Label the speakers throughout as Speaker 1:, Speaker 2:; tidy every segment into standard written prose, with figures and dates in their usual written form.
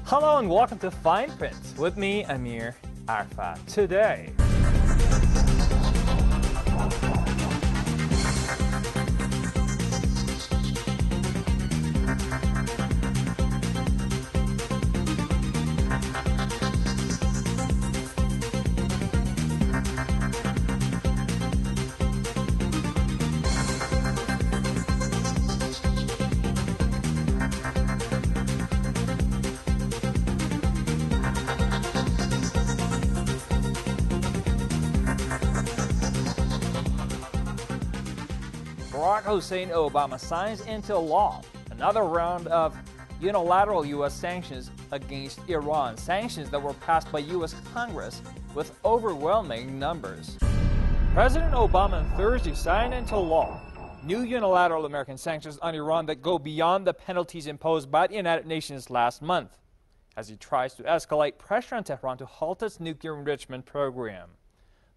Speaker 1: Hello and welcome to Fine Print with me, Amir Arfa. Today, Barack Hussein Obama signs into law another round of unilateral U.S. sanctions against Iran, sanctions that were passed by U.S. Congress with overwhelming numbers. President Obama on Thursday signed into law new unilateral American sanctions on Iran that go beyond the penalties imposed by the United Nations last month, as he tries to escalate pressure on Tehran to halt its nuclear enrichment program.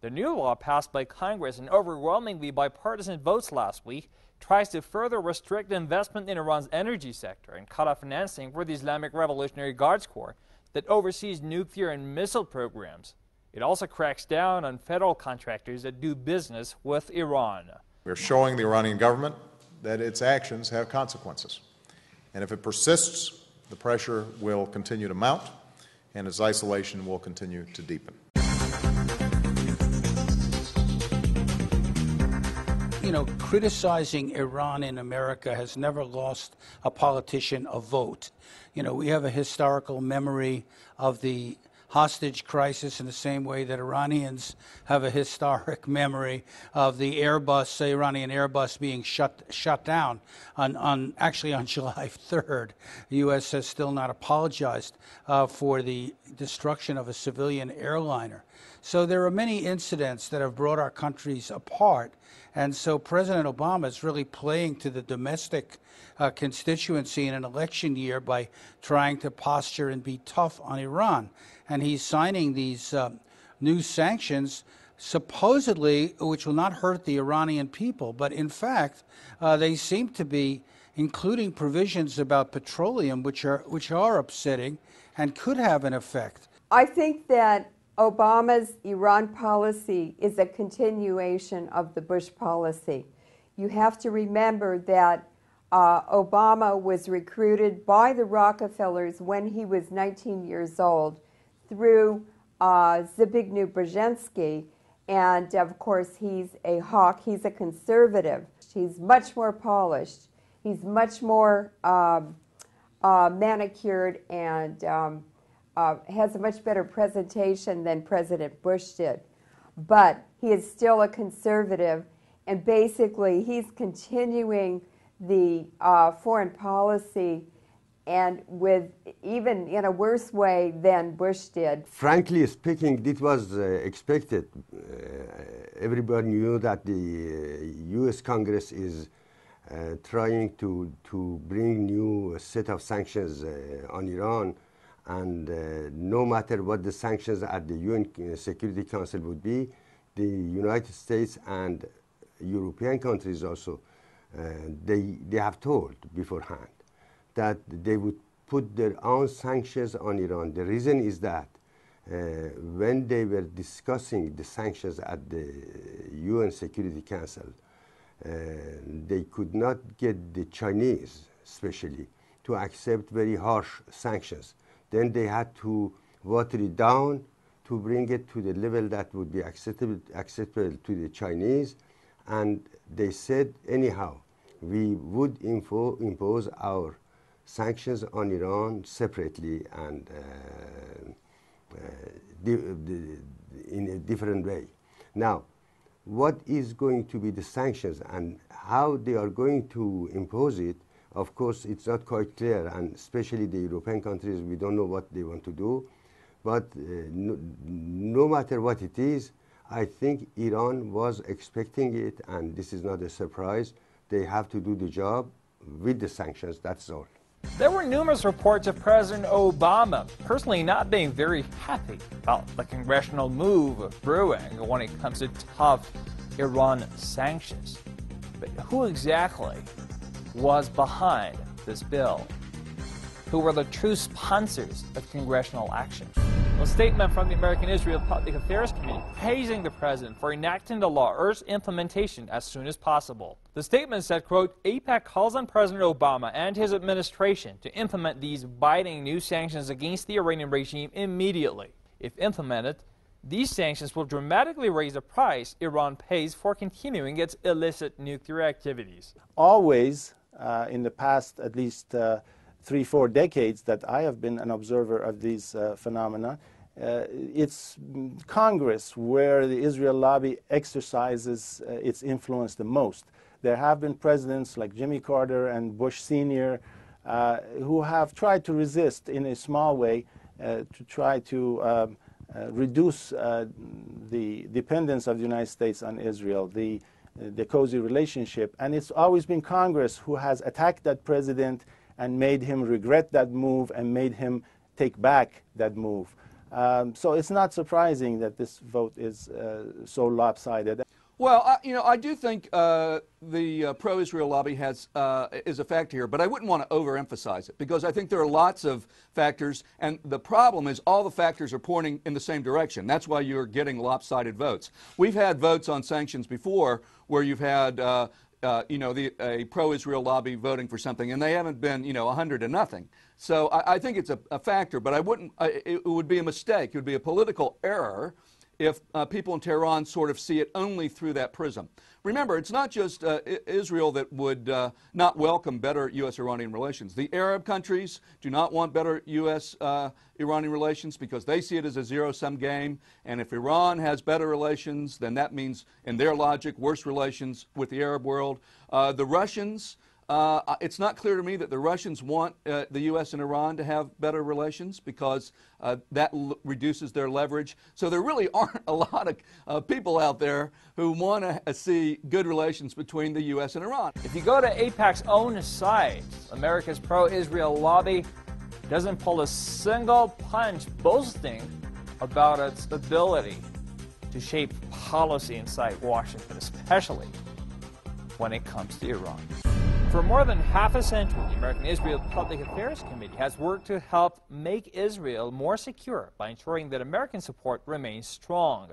Speaker 1: The new law, passed by Congress in overwhelmingly bipartisan votes last week, tries to further restrict investment in Iran's energy sector and cut off financing for the Islamic Revolutionary Guards Corps that oversees nuclear and missile programs. It also cracks down on federal contractors that do business with Iran.
Speaker 2: We're showing the Iranian government that its actions have consequences. And if it persists, the pressure will continue to mount and its isolation will continue to deepen.
Speaker 3: You know, criticizing Iran in America has never lost a politician a vote. You know, we have a historical memory of the hostage crisis in the same way that Iranians have a historic memory of the Airbus, Iranian Airbus being shut down actually on July 3rd. The U.S. has still not apologized for the destruction of a civilian airliner. So there are many incidents that have brought our countries apart. And so President Obama is really playing to the domestic constituency in an election year by trying to posture and be tough on Iran. And he's signing these new sanctions, supposedly, which will not hurt the Iranian people. But in fact, they seem to be including provisions about petroleum, which are upsetting and could have an effect.
Speaker 4: I think that Obama's Iran policy is a continuation of the Bush policy. You have to remember that Obama was recruited by the Rockefellers when he was 19 years old through Zbigniew Brzezinski, and of course he's a hawk, he's a conservative. He's much more polished, he's much more manicured and has a much better presentation than President Bush did. But he is still a conservative, and basically he's continuing the foreign policy, and with even in a worse way than Bush did.
Speaker 5: Frankly speaking, it was expected. Everybody knew that the U.S. Congress is trying to bring new set of sanctions on Iran. And no matter what the sanctions at the UN Security Council would be, the United States and European countries also, they have told beforehand that they would put their own sanctions on Iran. The reason is that when they were discussing the sanctions at the UN Security Council, they could not get the Chinese, especially, to accept very harsh sanctions. Then they had to water it down to bring it to the level that would be acceptable to the Chinese. And they said, anyhow, we would impose our sanctions on Iran separately and in a different way. Now, what is going to be the sanctions and how they are going to impose it? Of course, it's not quite clear, and especially the European countries, we don't know what they want to do. But no matter what it is, I think Iran was expecting it, and this is not a surprise. They have to do the job with the sanctions, that's all.
Speaker 1: There were numerous reports of President Obama personally not being very happy about the congressional move brewing when it comes to tough Iran sanctions. But who exactly was behind this bill? who were the true sponsors of congressional action. A statement from the American Israel Public Affairs Committee praising the president for enacting the law urged implementation as soon as possible. The statement said, quote, AIPAC calls on President Obama and his administration to implement these binding new sanctions against the Iranian regime immediately. If implemented, these sanctions will dramatically raise the price Iran pays for continuing its illicit nuclear activities.
Speaker 6: Always, in the past at least 3-4 decades that I have been an observer of these phenomena, it's Congress where the Israel lobby exercises its influence the most. There have been presidents like Jimmy Carter and Bush Sr. Who have tried to resist in a small way to try to reduce the dependence of the United States on Israel, the cozy relationship. And it's always been Congress who has attacked that president and made him regret that move and made him take back that move. So it's not surprising that this vote is so lopsided.
Speaker 7: Well, I do think the pro-Israel lobby is a factor here, but I wouldn't want to overemphasize it because I think there are lots of factors, and the problem is all the factors are pointing in the same direction. That's why you're getting lopsided votes. We've had votes on sanctions before where you've had a pro-Israel lobby voting for something, and they haven't been 100-0. So I think it's a factor, but I wouldn't. It would be a mistake. It would be a political error if people in Tehran sort of see it only through that prism. Remember, it's not just Israel that would not welcome better U.S.-Iranian relations. The Arab countries do not want better U.S.-Iranian relations because they see it as a zero-sum game. And if Iran has better relations, then that means, in their logic, worse relations with the Arab world. The Russians, it's not clear to me that the Russians want the U.S. and Iran to have better relations because that reduces their leverage. So there really aren't a lot of people out there who want to see good relations between the U.S. and Iran.
Speaker 1: If you go to AIPAC's own site, America's pro-Israel lobby doesn't pull a single punch boasting about its ability to shape policy inside Washington, especially when it comes to Iran. For more than half a century, the American Israel Public Affairs Committee has worked to help make Israel more secure by ensuring that American support remains strong.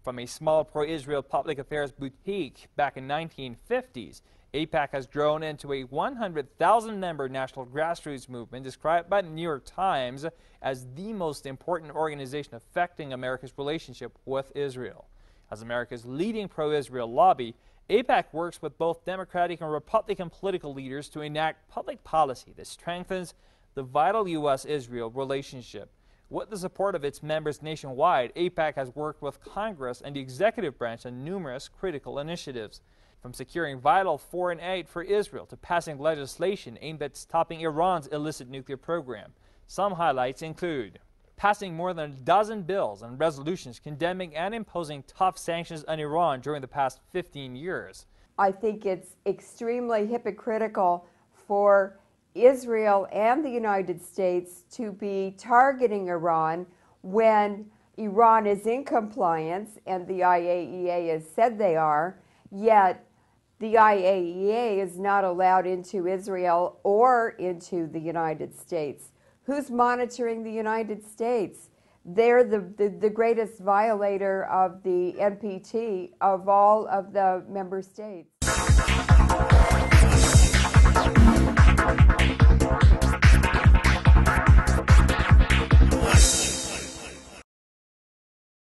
Speaker 1: From a small pro-Israel public affairs boutique back in the 1950s, AIPAC has grown into a 100,000-member national grassroots movement described by the New York Times as the most important organization affecting America's relationship with Israel. As America's leading pro-Israel lobby, AIPAC works with both Democratic and Republican political leaders to enact public policy that strengthens the vital U.S.-Israel relationship. With the support of its members nationwide, AIPAC has worked with Congress and the executive branch on numerous critical initiatives, from securing vital foreign aid for Israel to passing legislation aimed at stopping Iran's illicit nuclear program. Some highlights include passing more than a dozen bills and resolutions condemning and imposing tough sanctions on Iran during the past 15 years.
Speaker 4: I think it's extremely hypocritical for Israel and the United States to be targeting Iran when Iran is in compliance, and the IAEA has said they are, yet the IAEA is not allowed into Israel or into the United States. Who's monitoring the United States? They're the greatest violator of the NPT of all of the member states.